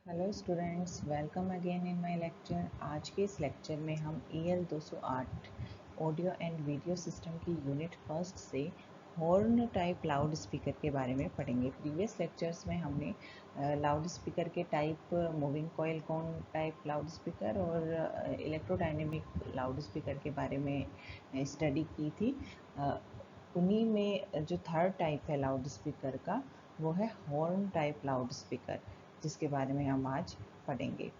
Hello students, welcome again in my lecture. आज के इस लेक्चर में हम EL 208 audio and video system की यूनिट फर्स्ट से हॉर्न टाइप लाउड स्पीकर के बारे में पढ़ेंगे। प्रीवियस लेक्चर्स में हमने लाउड स्पीकर के टाइप, मूविंग कॉइल कोन टाइप लाउड स्पीकर और इलेक्ट्रोडायनेमिक लाउड स्पीकर के बारे में स्टडी की थी। उन्हीं में जो थर्ड टाइप है लाउड स्पीकर का वो है हॉर्न टाइप लाउड स्पीकर, जिसके बारे में हम आज पढ़ेंगे।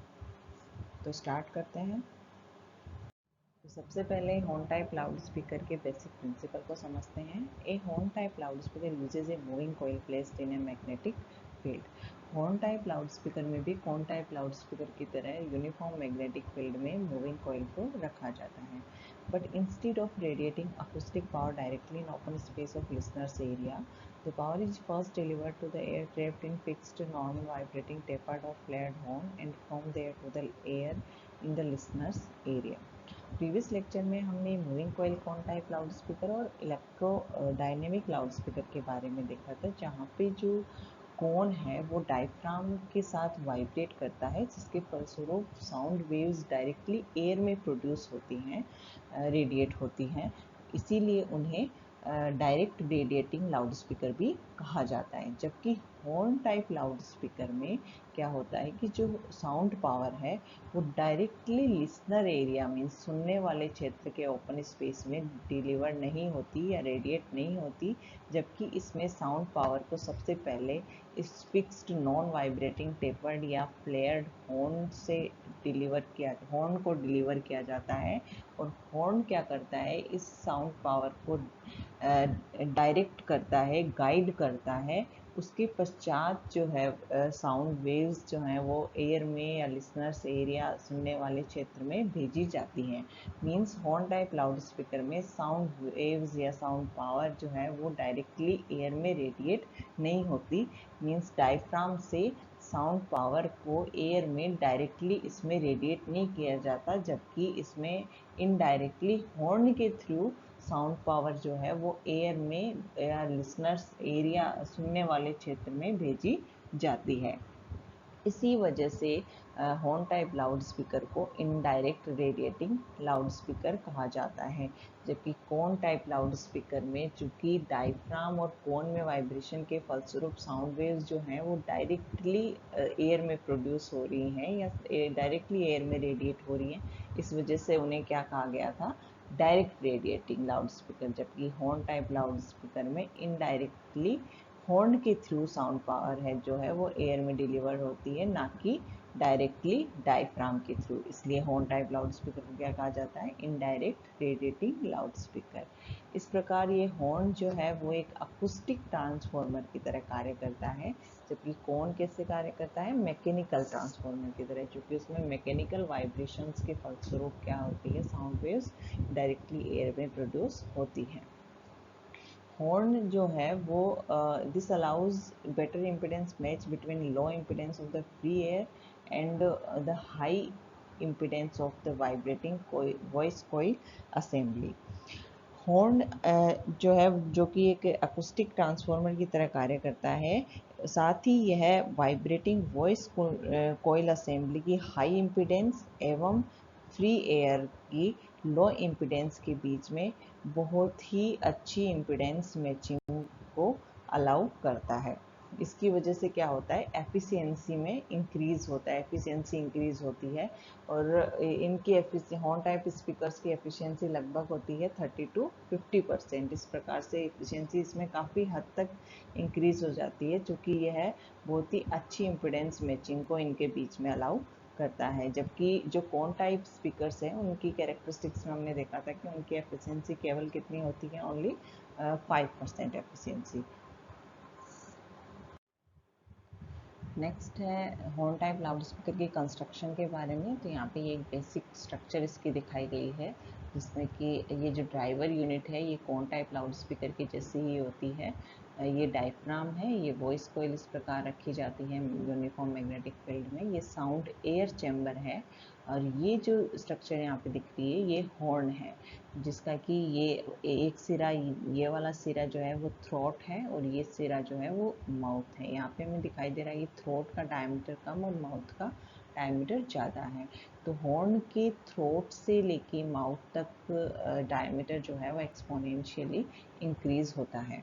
तो स्टार्ट करते हैं। तो सबसे पहले हॉर्न टाइप लाउड स्पीकर के बेसिक प्रिंसिपल को समझते हैं। A horn type loud speaker uses a moving coil placed in a magnetic field. Horn type loud speaker में भी कॉन टाइप लाउड स्पीकर की तरह यूनिफॉर्म मैग्नेटिक फील्ड में moving coil को रखा जाता है, but instead of radiating acoustic power directly in open space of listeners area, the power is first delivered to the air trapped in fixed non-vibrating tapered or flared horn and from there to the air in the listener's area. Previous lecture में हमने moving coil cone type loud speaker और electrodynamic loud speaker के बारे में देखा था, जहाँ पे जो कोन है वो डायफ्राम के साथ वाइब्रेट करता है, जिसके फलस्वरूप साउंड वेव्स डायरेक्टली एयर में प्रोड्यूस होती हैं, रेडिएट होती हैं। इसीलिए उन्हें डायरेक्ट रेडिएटिंग लाउड स्पीकर भी कहा जाता है। जबकि हॉर्न टाइप लाउड स्पीकर में क्या होता है कि जो साउंड पावर है वो डायरेक्टली लिसनर एरिया मीन सुनने वाले क्षेत्र के ओपन स्पेस में डिलीवर नहीं होती या रेडिएट नहीं होती, जबकि इसमें साउंड पावर को सबसे पहले इस फिक्स्ड नॉन वाइब्रेटिंग टेपर्ड या फ्लेयर्ड हॉर्न को डिलीवर किया जाता है। और हॉर्न क्या करता है, इस साउंड पावर को डायरेक्ट करता है, गाइड करता है। उसके पश्चात जो है साउंड वेव्स जो हैं वो एयर में या लिसनर्स एरिया सुनने वाले क्षेत्र में भेजी जाती हैं। Means horn type loud speaker में साउंड वेव्स या साउंड पावर जो है वो डायरेक्टली एयर में रेडिएट नहीं होती। मींस डायफ्राम से साउंड पावर को एयर में डायरेक्टली इसमें रेडिएट नहीं किया जाता, जबकि इसमें इनडायरेक्टली हॉर्न के थ्रू साउंड पावर जो है वो एयर में या लिसनर्स एरिया सुनने वाले क्षेत्र में भेजी जाती है। इसी वजह से हॉर्न टाइप लाउड स्पीकर को इनडायरेक्ट रेडिएटिंग लाउड स्पीकर कहा जाता है। जबकि कोन टाइप लाउड स्पीकर में चूँकि डायफ्राम और कोन में वाइब्रेशन के फलस्वरूप साउंड वेव्स जो हैं वो डायरेक्टली एयर में प्रोड्यूस हो रही हैं या डायरेक्टली एयर में रेडिएट हो रही हैं, इस वजह से उन्हें क्या कहा गया था, डायरेक्ट रेडिएटिंग लाउड स्पीकर। जबकि हॉर्न टाइप लाउड स्पीकर में इनडायरेक्टली हॉर्न के थ्रू साउंड पावर है जो है वो एयर में डिलीवर होती है, ना कि डायरेक्टली डायफ्राम के थ्रू। इसलिए हॉर्न टाइप लाउड स्पीकर को क्या कहा जाता है, इनडायरेक्ट रेडिएटिंग लाउड स्पीकर। इस प्रकार ये हॉर्न जो है वो एक अकूस्टिक ट्रांसफॉर्मर की तरह कार्य करता है, जबकि कोन कैसे कार्य करता है, मैकेनिकल ट्रांसफॉर्मर की तरह, क्योंकि उसमें मैकेनिकल वाइब्रेशंस के फलस्वरूप क्या होती है, साउंड वेव्स डायरेक्टली एयर में प्रोड्यूस होती हैं। हॉर्न जो है वो this allows better impedance match between low impedance of the free air and the high impedance of the vibrating voice coil assembly. Horn जो है जो कि एक अकूस्टिक ट्रांसफॉर्मर की तरह कार्य करता है, साथ ही यह वाइब्रेटिंग वॉइस कॉइल असेंबली की हाई इम्पिडेंस एवं फ्री एयर की लो इम्पिडेंस के बीच में बहुत ही अच्छी इम्पिडेंस मैचिंग को अलाउ करता है। इसकी वजह से क्या होता है, एफिशिएंसी में इंक्रीज़ होता है, एफिशिएंसी इंक्रीज़ होती है। और इनकी हॉर्न टाइप स्पीकर्स की एफिशिएंसी लगभग होती है 30 to 50%। इस प्रकार से एफिशिएंसी इसमें काफ़ी हद तक इंक्रीज़ हो जाती है, क्योंकि यह बहुत ही अच्छी इम्पिडेंस मैचिंग को इनके बीच में अलाउ करता है। जबकि जो कॉन टाइप स्पीकर्स हैं उनकी कैरेक्टरिस्टिक्स में हमने देखा था कि उनकी एफिशिएंसी केवल कितनी होती है, ओनली 5% एफिशिएंसी। नेक्स्ट है हॉर्न टाइप लाउड स्पीकर की कंस्ट्रक्शन के बारे में। तो यहाँ पे ये एक बेसिक स्ट्रक्चर इसकी दिखाई गई है, जिसमें कि ये जो ड्राइवर यूनिट है ये कॉन टाइप लाउड स्पीकर की जैसी ही होती है। ये डायफ्राम है, ये वॉइस कोइल इस प्रकार रखी जाती है यूनिफॉर्म मैग्नेटिक फील्ड में। ये साउंड एयर चैम्बर है, और ये जो स्ट्रक्चर यहाँ पे दिख रही है ये हॉर्न है, जिसका कि ये एक सिरा, ये वाला सिरा जो है वो थ्रोट है, और ये सिरा जो है वो माउथ है। यहाँ पे हमें दिखाई दे रहा है कि थ्रोट का डायमीटर कम और माउथ का डायमीटर ज़्यादा है। तो हॉर्न के थ्रोट से लेके माउथ तक डायमीटर जो है वो एक्सपोनेंशियली इंक्रीज होता है।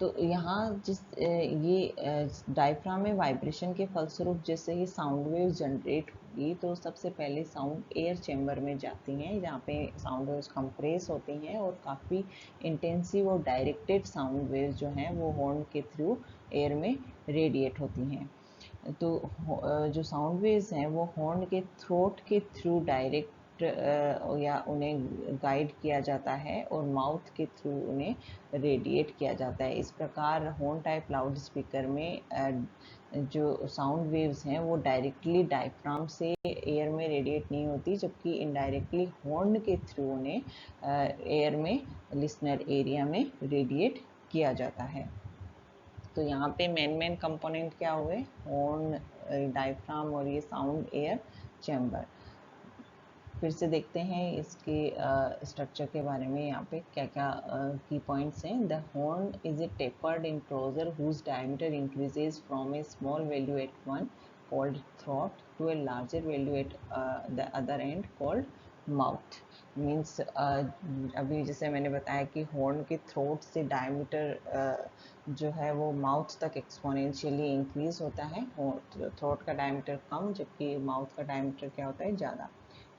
तो यहाँ ये डायफ्राम में वाइब्रेशन के फलस्वरूप जैसे ही साउंड वेव जनरेट होगी, तो सबसे पहले साउंड एयर चैम्बर में जाती हैं, जहाँ पे साउंड वेव्स कंप्रेस होती हैं, और काफ़ी इंटेंसिव और डायरेक्टेड साउंड वेव्स जो हैं वो हॉर्न के थ्रू एयर में रेडिएट होती हैं। तो जो साउंड वेव्स हैं वो हॉर्न के थ्रोट के थ्रू डायरेक्ट या उन्हें गाइड किया जाता है, और माउथ के थ्रू उन्हें रेडिएट किया जाता है। इस प्रकार हॉर्न टाइप लाउड स्पीकर में जो साउंड वेव्स हैं वो डायरेक्टली डायफ्राम से एयर में रेडिएट नहीं होती, जबकि इनडायरेक्टली हॉर्न के थ्रू उन्हें एयर में लिसनर एरिया में रेडिएट किया जाता है। तो यहाँ पे मेन कंपोनेंट क्या हुए, हॉर्न, डायफ्राम और ये साउंड एयर चैम्बर। फिर से देखते हैं इसके स्ट्रक्चर के बारे में, यहाँ पे क्या क्या की पॉइंट्स हैं। The horn is a tapered enclosure whose diameter increases from a small value at one called throat to a larger value at the other end called mouth. Means अभी जैसे मैंने बताया कि हॉर्न के throat से diameter जो है वो माउथ तक एक्सपोनेंशियली इंक्रीज होता है। थ्रोट का डायमीटर कम, जबकि माउथ का डायमीटर क्या होता है, ज़्यादा।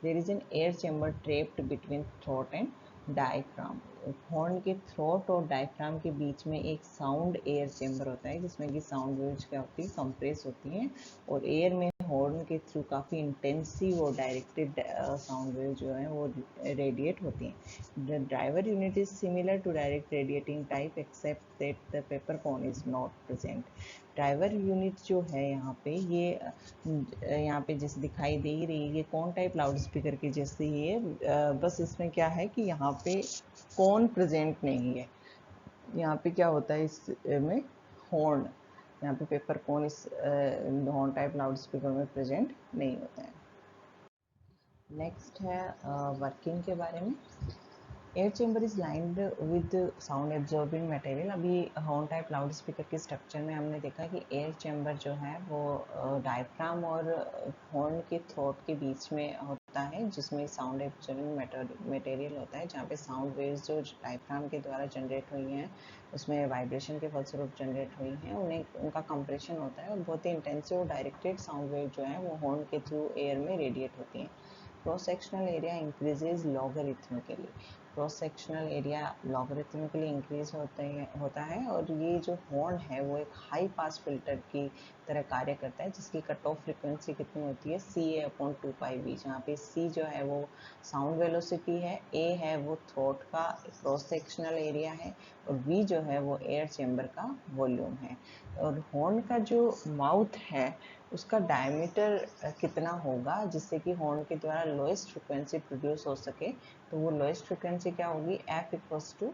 There is an air chamber trapped between throat and diaphragm. Horn के थ्रोट और डायफ्राम के बीच में एक साउंड एयर चैम्बर होता है, जिसमें कि साउंड वेव्स क्या होती है, कंप्रेस होती हैं, और एयर में हॉर्न के थ्रू काफ़ी इंटेंसिव और डायरेक्टेड साउंड वेव जो है वो रेडिएट होती हैं। The driver unit is similar to direct radiating type except that the paper cone is not present. Driver unit जो है यहाँ पे, ये यहाँ पे जैसे दिखाई दे रही है, ये कौन टाइप लाउड स्पीकर की जैसे ही है, बस इसमें क्या है कि यहाँ पे कौन प्रेजेंट नहीं है। यहाँ पे क्या होता है इस में, हॉर्न, यहाँ पे पेपर कौन इस हॉर्न टाइप लाउड स्पीकर में प्रेजेंट नहीं होता है। नेक्स्ट है वर्किंग के बारे में। Air chamber is lined with sound absorbing material. अभी हॉर्न टाइप लाउड स्पीकर के स्ट्रक्चर में हमने देखा कि एयर चेम्बर जो है वो डायफ्राम और हॉर्न के थ्रोट के बीच में होता है, जिसमें साउंड एब्जॉर्बिंग मटेरियल होता है, जहाँ पे साउंड वेव्स जो डायफ्राम के द्वारा जनरेट हुई हैं, उसमें वाइब्रेशन के फलस्वरूप जनरेट हुई हैं, उन्हें उनका कंप्रेशन होता है, और बहुत ही इंटेंसिव और डायरेक्टेड साउंड वेव जो है वो हॉर्न के थ्रू एयर में रेडिएट होती हैं। Cross sectional area increases logarithmically. Cross sectional area logarithmically increase होता है, और ये जो हॉर्न है वो एक हाई पास फिल्टर की तरह कार्य करता है, जिसकी कट ऑफ फ्रिक्वेंसी कितनी होती है, CA/2πb, जहाँ पे C जो है वो साउंड वेलोसिटी है, A है वो थ्रोट का क्रॉस सेक्शनल एरिया है, और V जो है वो एयर चेम्बर का वॉल्यूम है। और हॉर्न का जो माउथ है उसका डायमीटर कितना होगा, जिससे कि हॉर्न के द्वारा लोएस्ट फ्रिक्वेंसी प्रोड्यूस हो सके। तो वो लोएस्ट फ्रिक्वेंसी क्या होगी, F इक्वल्स टू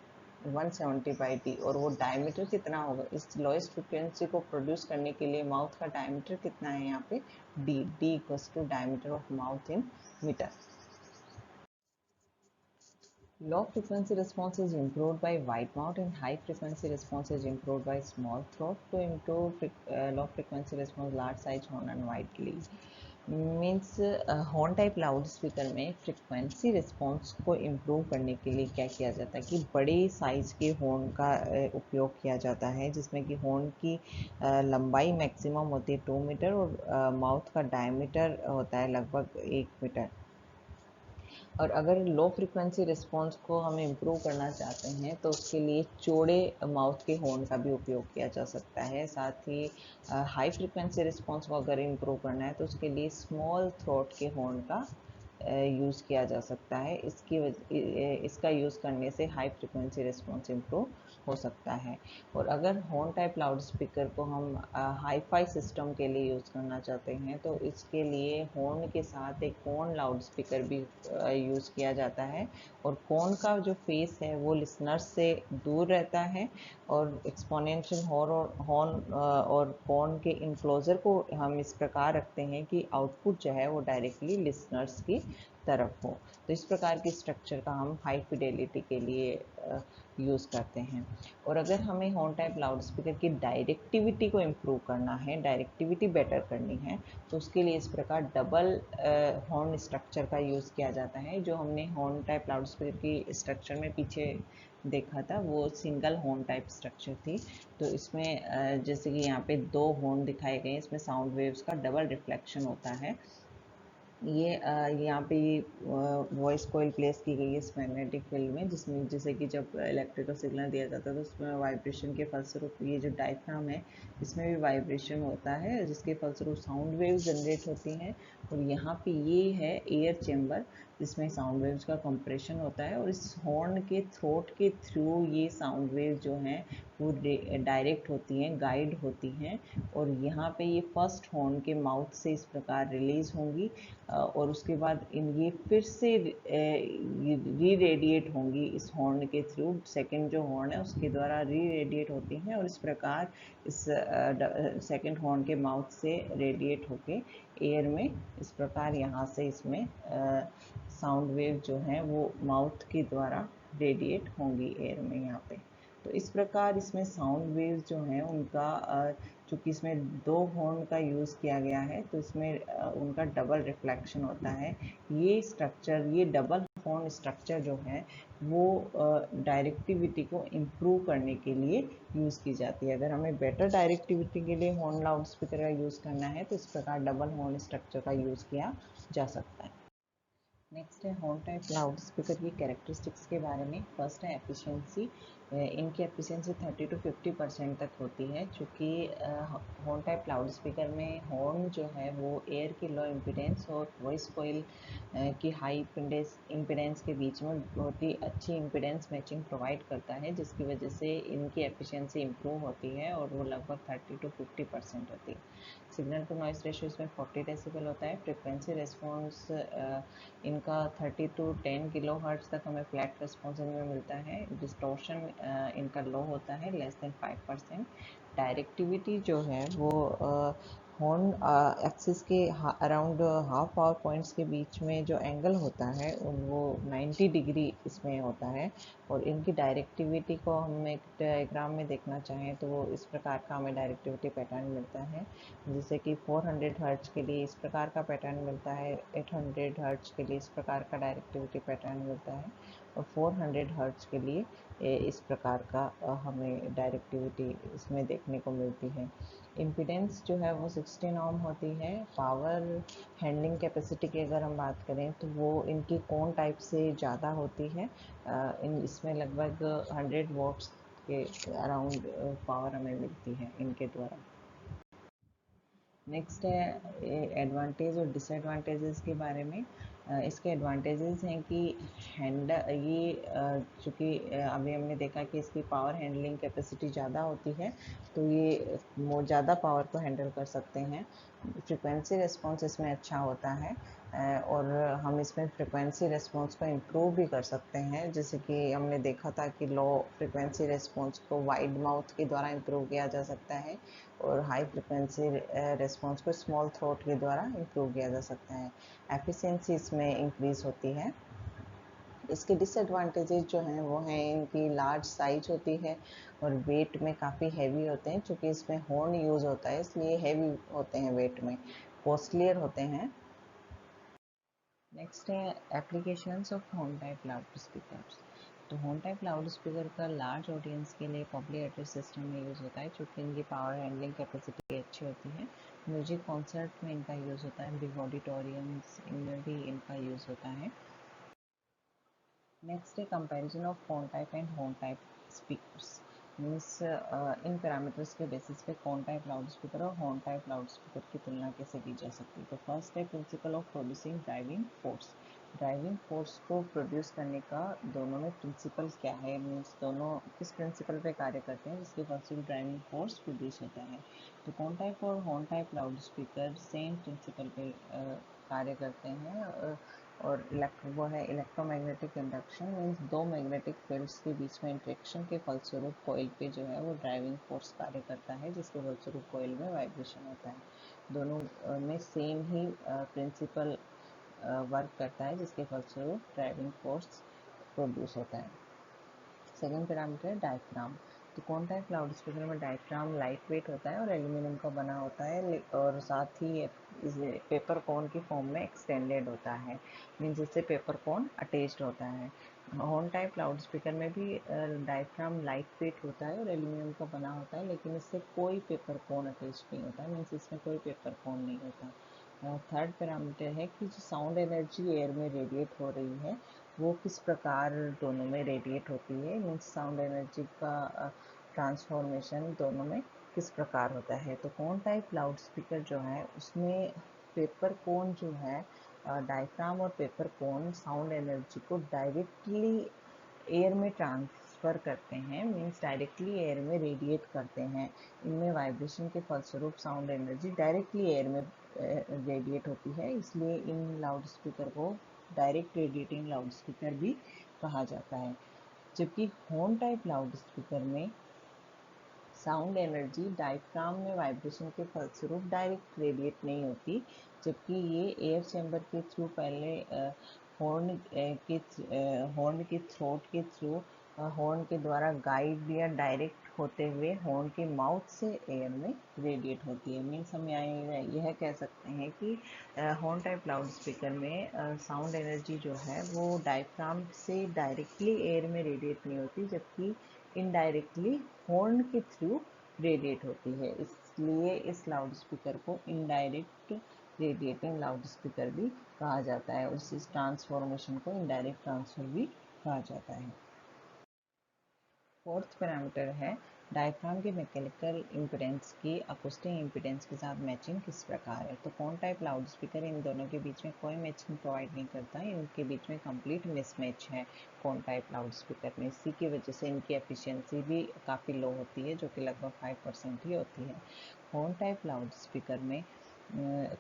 170/d, और वो डायमीटर कितना होगा, इस लोएस्ट फ्रिक्वेंसी को प्रोड्यूस करने के लिए माउथ का डायमीटर कितना है, यहाँ पे D equals to diameter of mouth in metre. Low frequency response is improved by wide mouth and high frequency response is improved by small throat. To improve low frequency response, large size horn and wide lead. Means horn type loud speaker में frequency response को improve करने के लिए क्या किया जाता है कि बड़े साइज़ के हॉर्न का उपयोग किया जाता है, जिसमें कि हॉर्न की लंबाई मैक्सिमम होती है 2 मीटर, और माउथ का डायमीटर होता है लगभग 1 मीटर। और अगर लो फ्रिक्वेंसी रिस्पॉन्स को हम इम्प्रूव करना चाहते हैं, तो उसके लिए चौड़े माउथ के हॉर्न का भी उपयोग किया जा सकता है। साथ ही हाई फ्रिक्वेंसी रिस्पॉन्स को अगर इम्प्रूव करना है, तो उसके लिए स्मॉल थ्रोट के हॉर्न का यूज़ किया जा सकता है। इसका यूज़ करने से हाई फ्रिक्वेंसी रिस्पॉन्स इम्प्रूव हो सकता है। और अगर हॉर्न टाइप लाउड स्पीकर को हम हाई फाई सिस्टम के लिए यूज़ करना चाहते हैं तो इसके लिए हॉर्न के साथ एक कॉन लाउड स्पीकर भी यूज़ किया जाता है। और कॉन का जो फेस है वो लिसनर्स से दूर रहता है, और एक्सपोनेंशियल हॉर्न और कॉन के इनक्लोजर को हम इस प्रकार रखते हैं कि आउटपुट जो है वो डायरेक्टली लिसनर्स की तरफ हो। तो इस प्रकार की स्ट्रक्चर का हम हाई फिडेलिटी के लिए यूज़ करते हैं। और अगर हमें हॉर्न टाइप लाउड स्पीकर की डायरेक्टिविटी को इम्प्रूव करना है, डायरेक्टिविटी बेटर करनी है, तो उसके लिए इस प्रकार डबल हॉर्न स्ट्रक्चर का यूज़ किया जाता है। जो हमने हॉर्न टाइप लाउड स्पीकर की स्ट्रक्चर में पीछे देखा था वो सिंगल हॉर्न टाइप स्ट्रक्चर थी। तो इसमें जैसे कि यहाँ पे 2 हॉर्न दिखाए गए हैं, इसमें साउंड वेव्स का डबल रिफ्लेक्शन होता है। ये यहाँ पे ये वॉइस कोयल प्लेस की गई है इस मैग्नेटिक फील्ड में, जिसमें जैसे कि जब इलेक्ट्रिकल सिग्नल दिया जाता है तो उसमें वाइब्रेशन के फलस्वरूप ये जो डायफ्राम है इसमें भी वाइब्रेशन होता है, जिसके फलस्वरूप साउंड वेव जनरेट होती हैं। और यहाँ पे ये है एयर चेम्बर जिसमें साउंड वेव्स का कंप्रेशन होता है, और इस हॉर्न के थ्रोट के थ्रू ये साउंड वेव जो हैं वो डायरेक्ट होती हैं, गाइड होती हैं। और यहाँ पे ये फर्स्ट हॉर्न के माउथ से इस प्रकार रिलीज होंगी, और उसके बाद ये फिर से री रेडिएट होंगी इस हॉर्न के थ्रू। सेकंड जो हॉर्न है उसके द्वारा री रेडिएट होती हैं, और इस प्रकार इस सेकंड हॉर्न के माउथ से रेडिएट होके एयर में इस प्रकार यहाँ से इसमें साउंड वेव जो हैं वो माउथ के द्वारा रेडिएट होंगी एयर में यहाँ पे। तो इस प्रकार इसमें साउंड वेव्स जो हैं उनका चूँकि इसमें 2 हॉर्न का यूज़ किया गया है तो इसमें उनका डबल रिफ्लेक्शन होता है। ये स्ट्रक्चर, ये डबल हॉर्न स्ट्रक्चर जो है वो डायरेक्टिविटी को इम्प्रूव करने के लिए यूज़ की जाती है। अगर हमें बेटर डायरेक्टिविटी के लिए हॉर्न लाउड स्पीकर का यूज़ करना है तो इस प्रकार डबल हॉर्न स्ट्रक्चर का यूज़ किया जा सकता है। नेक्स्ट है हॉर्न टाइप लाउड स्पीकर की कैरेक्टरिस्टिक्स के बारे में। फर्स्ट है एफिशिएंसी। इनकी एफिशिएंसी 30 to 50% तक होती है, चूँकि हॉर्न टाइप लाउड स्पीकर में हॉर्न जो है वो एयर की लो इम्पीडेंस और वॉइस कोयल की हाई इम्पीडेंस के बीच में बहुत ही अच्छी इम्पीडेंस मैचिंग प्रोवाइड करता है, जिसकी वजह से इनकी एफिशिएंसी इम्प्रूव होती है और वो लगभग 30 to 50% होती है। सिग्नल टू नॉइस रेशियो इसमें 40 डेसिबल होता है। फ्रिक्वेंसी रेस्पॉन्स इनका 30 to 10 किलो हर्ट्ज तक हमें फ्लैट रेस्पॉन्स इनमें मिलता है। डिस्टॉर्शन इनका लो होता है, लेस देन 5%। डायरेक्टिविटी जो है वो हॉर्न एक्सिस के अराउंड हाफ पावर पॉइंट्स के बीच में जो एंगल होता है वो 90 डिग्री इसमें होता है। और इनकी डायरेक्टिविटी को हम एक डायग्राम में देखना चाहें तो वो इस प्रकार का हमें डायरेक्टिविटी पैटर्न मिलता है, जैसे कि 400 हर्ट्ज के लिए इस प्रकार का पैटर्न मिलता है, 800 हर्ट्ज के लिए इस प्रकार का डायरेक्टिविटी पैटर्न मिलता है, और 400 हर्ट्ज के लिए इस प्रकार का हमें डायरेक्टिविटी इसमें देखने को मिलती है। इम्पीडेंस जो है वो 16 ओम होती है। पावर हैंडलिंग कैपेसिटी की अगर हम बात करें तो वो इनकी कौन टाइप से ज़्यादा होती है। इसमें लगभग 100 वॉट्स के अराउंड पावर हमें मिलती है इनके द्वारा। नेक्स्ट है एडवांटेज और डिसएडवांटेजेस के बारे में। इसके एडवांटेजेस हैं कि चूँकि अभी हमने देखा कि इसकी पावर हैंडलिंग कैपेसिटी ज़्यादा होती है तो ये ज़्यादा पावर को हैंडल कर सकते हैं। फ्रिक्वेंसी रिस्पॉन्स इसमें अच्छा होता है, और हम इसमें फ्रिक्वेंसी रिस्पॉन्स को इम्प्रूव भी कर सकते हैं, जैसे कि हमने देखा था कि लो फ्रिक्वेंसी रिस्पॉन्स को वाइड माउथ के द्वारा इम्प्रूव किया जा सकता है, और हाई फ्रिक्वेंसी रिस्पॉन्स को स्मॉल थ्रोट के द्वारा इम्प्रूव किया जा सकता है। एफिशिएंसी इसमें इंक्रीज होती है। इसके डिसएडवांटेजेस जो हैं वो हैं इनकी लार्ज साइज होती है और वेट में काफ़ी हैवी होते हैं, क्योंकि इसमें हॉर्न यूज़ होता है इसलिए हैवी होते हैं वेट में, कॉस्टलियर होते हैं। नेक्स्ट है applications of horn type loud speakers. तो हॉर्न टाइप लाउड स्पीकर का लार्ज ऑडियंस के लिए पब्लिक एड्रेस सिस्टम में यूज़ होता है, क्योंकि इनकी पावर हैंडलिंग कैपेसिटी अच्छी होती है। म्यूजिक कॉन्सर्ट में इनका यूज़ होता है, बिग ऑडिटोरियम्स इनमें भी इनका यूज़ होता है। नेक्स्ट है comparison of phone type and horn type speakers. Means in parameters के बेसिस पे कौन टाइप लाउड स्पीकर और हॉर्न टाइप लाउड स्पीकर की तुलना कैसे की जा सकती है। तो फर्स्ट है principle of producing driving force. Driving force को प्रोड्यूस करने का दोनों में प्रिंसिपल क्या है, मीन्स दोनों किस प्रिंसिपल पे कार्य करते हैं जिसके फलस्वरूप ड्राइविंग फोर्स प्रोड्यूस होता है। तो कौन टाइप और horn type loud speaker same principle पे कार्य करते हैं। और वो है इलेक्ट्रोमैग्नेटिक इंडक्शन, मीन्स दो मैग्नेटिक फील्ड्स के बीच में इंटरेक्शन के फलस्वरूप कोयल पे जो है वो ड्राइविंग फोर्स कार्य करता है जिसके फलस्वरूप कोयल में वाइब्रेशन होता है। दोनों में सेम ही प्रिंसिपल वर्क करता है जिसके फलस्वरूप ड्राइविंग फोर्स प्रोड्यूस होता है। सेकेंड पैरामीटर है डायफ्राम। तो कौन टाइप लाउड स्पीकर में डायफ्राम लाइट वेट होता है और एल्यूमिनियम का बना होता है और साथ ही इसे पेपर कोन की फॉर्म में एक्सटेंडेड होता है, मीन्स इससे पेपर कोन अटैच्ड होता है। हॉर्न टाइप लाउड स्पीकर में भी डायफ्राम लाइट वेट होता है और एल्यूमिनियम का बना होता है, लेकिन इससे कोई पेपर कोन अटैच नहीं होता है, मीन्स इसमें कोई पेपर कोन नहीं होता। थर्ड पैरामीटर है कि जो साउंड एनर्जी एयर में रेडिएट हो रही है वो किस प्रकार दोनों में रेडिएट होती है, मीन्स साउंड एनर्जी का ट्रांसफॉर्मेशन दोनों में किस प्रकार होता है। तो कौन टाइप लाउड स्पीकर जो है उसमें पेपर कोन जो है, डायफ्राम और पेपर कोन साउंड एनर्जी को डायरेक्टली एयर में ट्रांसफ़र करते हैं, मीन्स डायरेक्टली एयर में रेडिएट करते हैं। इनमें वाइब्रेशन के फलस्वरूप साउंड एनर्जी डायरेक्टली एयर में रेडिएट होती है, इसलिए इन लाउड स्पीकर को डायरेक्ट रेडिएटिंग लाउड स्पीकर भी कहा जाता है। जबकि हॉर्न टाइप लाउड स्पीकर में साउंड एनर्जी डायफ्राम में वाइब्रेशन के फलस्वरूप डायरेक्ट रेडिएट नहीं होती, जबकि ये एयर चैम्बर के थ्रू पहले हॉर्न के थ्रोट के थ्रू हॉर्न के द्वारा गाइड या डायरेक्ट होते हुए हॉर्न के माउथ से एयर में रेडिएट होती है। मीन्स हम यहाँ यह कह सकते हैं कि हॉर्न टाइप लाउड स्पीकर में साउंड एनर्जी जो है वो डायफ्राम से डायरेक्टली एयर में रेडिएट नहीं होती, जबकि इनडायरेक्टली हॉर्न के थ्रू रेडिएट होती है, इसलिए इस लाउड स्पीकर को इनडायरेक्ट रेडिएटिंग लाउड स्पीकर भी कहा जाता है और इस ट्रांसफॉर्मेशन को इनडायरेक्ट ट्रांसफर भी कहा जाता है। फोर्थ पैरामीटर है डायफ्राम के मैकेनिकल इम्पीडेंस की अकोस्टिक इम्पीडेंस के साथ मैचिंग किस प्रकार है। तो कौन टाइप लाउड स्पीकर इन दोनों के बीच में कोई मैचिंग प्रोवाइड नहीं करता है, इनके बीच में कंप्लीट मिसमैच है कौन टाइप लाउड स्पीकर में। इसी की वजह से इनकी एफिशिएंसी भी काफ़ी लो होती है, जो कि लगभग 5% ही होती है। हॉर्न टाइप लाउड स्पीकर में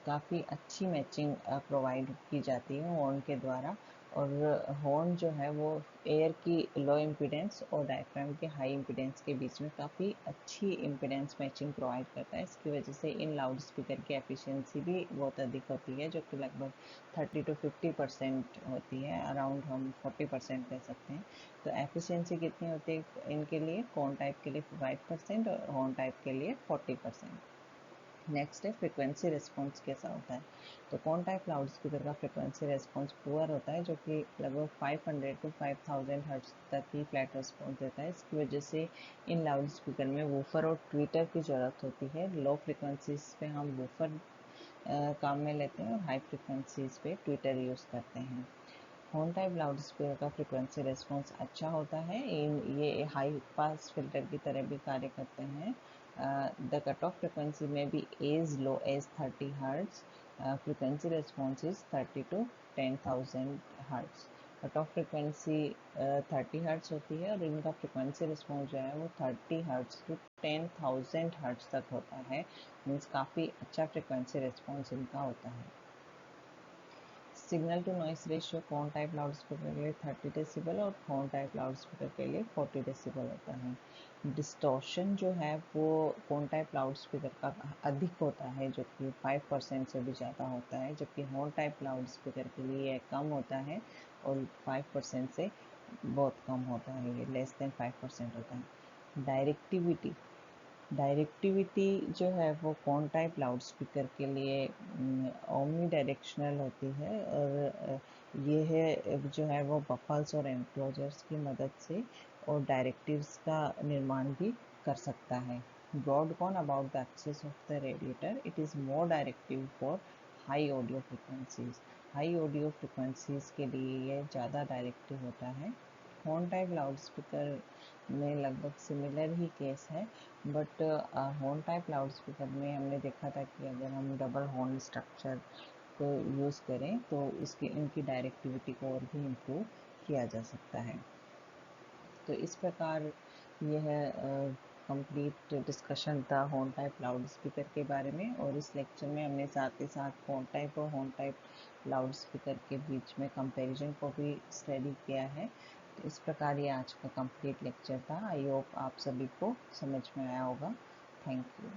काफ़ी अच्छी मैचिंग प्रोवाइड की जाती है हॉर्न के द्वारा, और हॉर्न जो है वो एयर की लो इम्पीडेंस और डायफ्राम के हाई इम्पीडेंस के बीच में काफ़ी अच्छी इम्पीडेंस मैचिंग प्रोवाइड करता है। इसकी वजह से इन लाउड स्पीकर की एफिशिएंसी भी बहुत अधिक होती है, जो कि लगभग 30 to 50% होती है, अराउंड हम 40% कह सकते हैं। तो एफिशिएंसी कितनी होती है इनके लिए, कॉन टाइप के लिए 5% और हॉर्न टाइप के लिए 40%। नेक्स्ट है फ्रिक्वेंसी रिस्पॉन्स कैसा होता है। तो कौन टाइप लाउड स्पीकर का फ्रिक्वेंसी रिस्पॉन्स पुअर होता है, जो कि लगभग 500 to 5000 हर्ट्ज तक ही फ्लैट रिस्पॉन्स देता है। इसकी वजह से इन लाउड स्पीकर में वूफर और ट्विटर की ज़रूरत होती है। लो फ्रिक्वेंसीज पे हम वूफर काम में लेते हैं और हाई फ्रिक्वेंसीज पे ट्विटर यूज़ करते हैं। हॉर्न टाइप लाउड स्पीकर का फ्रिक्वेंसी रिस्पॉन्स अच्छा होता है, ये हाई पास फिल्टर की तरह भी कार्य करते हैं। द कट ऑफ फ्रिक्वेंसी में भी as low as 30 hertz, frequency response is 30 to 10,000 hertz. Cut off frequency 30 hertz होती है और इनका फ्रिक्वेंसी रिस्पॉन्स जो है वो 30 हर्ट्ज to 10,000 हर्ट्ज तक होता है, मीन्स काफ़ी अच्छा फ्रिक्वेंसी रिस्पॉन्स इनका होता है। सिग्नल टू नॉइस रेशियो कौन टाइप लाउड स्पीकर के लिए 30 डेसिबल और हॉर्न टाइप लाउड स्पीकर के लिए 40 डेसिबल होता है। डिस्टॉर्शन जो है वो कौन टाइप लाउड स्पीकर का अधिक होता है, जो कि 5% से भी ज़्यादा होता है, जबकि हॉर्न टाइप लाउड स्पीकर के लिए यह कम होता है और 5% से बहुत कम होता है, ये लेस देन 5% होता है। डायरेक्टिविटी जो है वो कौन टाइप लाउड स्पीकर के लिए ओमनी डायरेक्शनल होती है, और ये है जो है वो बफल्स और एनक्लोजर्स की मदद से और डायरेक्टिव्स का निर्माण भी कर सकता है। Broad cone about the axis of the radiator, it is more directive for high audio frequencies. High audio frequencies के लिए ये ज़्यादा डायरेक्टिव होता है। हॉर्न टाइप लाउड स्पीकर में लगभग सिमिलर ही केस है, but horn type loud speaker में हमने देखा था कि अगर हम डबल हॉर्न स्ट्रक्चर को यूज़ करें तो इसकी इनकी डायरेक्टिविटी को और भी इम्प्रूव किया जा सकता है। तो इस प्रकार यह कंप्लीट डिस्कशन था हॉर्न टाइप लाउड स्पीकर के बारे में, और इस लेक्चर में हमने साथ ही साथ हॉर्न टाइप और हॉर्न टाइप लाउड स्पीकर के बीच में कंपैरिजन को भी स्टडी किया है। तो इस प्रकार ये आज का कंप्लीट लेक्चर था। आई होप आप सभी को समझ में आया होगा। Thank you.